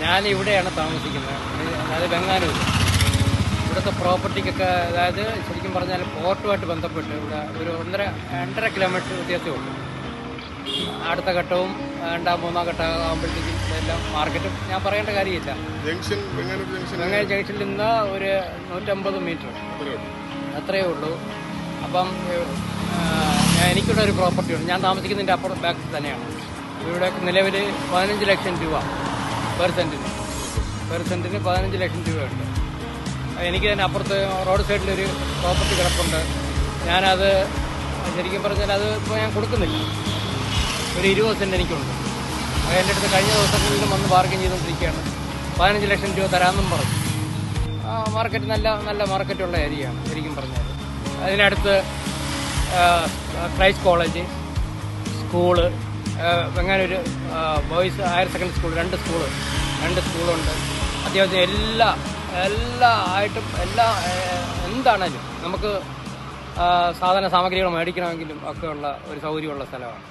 ഞാൻ ഇവിടെയാണ് താമസിക്കുന്നത്, അതായത് വെങ്ങാനൂർ. ഇവിടുത്തെ പ്രോപ്പർട്ടിക്കൊക്കെ, അതായത് ശരിക്കും പറഞ്ഞാൽ പോർട്ടുമായിട്ട് ബന്ധപ്പെട്ട് ഇവിടെ ഒരു 1.5 കിലോമീറ്റർ വ്യത്യാസമേ ഉള്ളൂ. അടുത്ത ഘട്ടവും മൂന്നാം ഘട്ടം ആകുമ്പോഴത്തേക്കും ഇതെല്ലാം മാർക്കറ്റും ഞാൻ പറയേണ്ട കാര്യമില്ല. വെങ്ങാനൂർ ജംഗ്ഷനിൽ നിന്ന് ഒരു 150 മീറ്റർ അത്രയേ ഉള്ളൂ. അപ്പം എനിക്കിവിടെ ഒരു പ്രോപ്പർട്ടി ഉണ്ട്. ഞാൻ താമസിക്കുന്നതിൻ്റെ അപ്പുറം ബാക്ക് തന്നെയാണ്. ഇവിടെ നിലവിൽ 15 ലക്ഷം രൂപ പെർ സെൻറ്റിന് 15 ലക്ഷം രൂപയുണ്ട്. എനിക്ക് തന്നെ അപ്പുറത്ത് റോഡ് സൈഡിലൊരു പ്രോപ്പർട്ടി കിടപ്പുണ്ട്. ഞാനത് ശരിക്കും പറഞ്ഞാൽ അത് ഇപ്പോൾ ഞാൻ കൊടുക്കുന്നില്ല. ഒരു 20 സെൻറ്റ് എനിക്കുണ്ട്. അത് എൻ്റെ അടുത്ത് കഴിഞ്ഞ ദിവസങ്ങളിലും വന്ന് ബാർഗൈൻ ചെയ്തുകൊണ്ടിരിക്കുകയാണ്. 15 ലക്ഷം രൂപ തരാമെന്നും പറഞ്ഞു. മാർക്കറ്റ് നല്ല മാർക്കറ്റുള്ള ഏരിയയാണ് ശരിക്കും പറഞ്ഞാൽ. അതിനടുത്ത് Christ college, school, Venganoor boys higher secondary school, 2 സ്കൂളുണ്ട്. അത്യാവശ്യം എല്ലാ ആയിട്ടും എന്താണേലും നമുക്ക് സാധന സാമഗ്രികൾ മേടിക്കണമെങ്കിലും ഒക്കെ ഉള്ള ഒരു സൗകര്യമുള്ള സ്ഥലമാണ്.